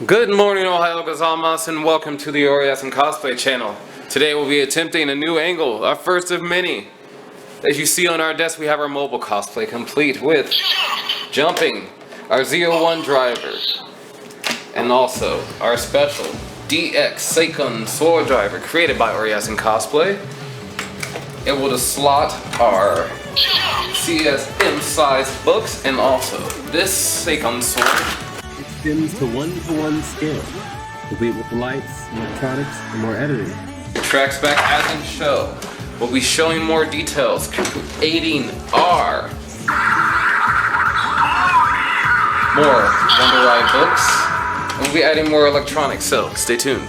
Good morning, Ohio gozaimasu, and welcome to the Oreassin Cosplay channel. Today we'll be attempting a new angle, our first of many. As you see on our desk, we have our mobile cosplay complete with jumping, our Z01 driver, and also our special DX Seiken sword driver created by Oreassin Cosplay. Able to slot our CSM size books and also this Seiken sword. Extends to one-to-one scale, complete with the lights, electronics, and more editing. Tracks back as in show. We'll be showing more details, creating our more Wonder Ride books, and we'll be adding more electronics, so stay tuned.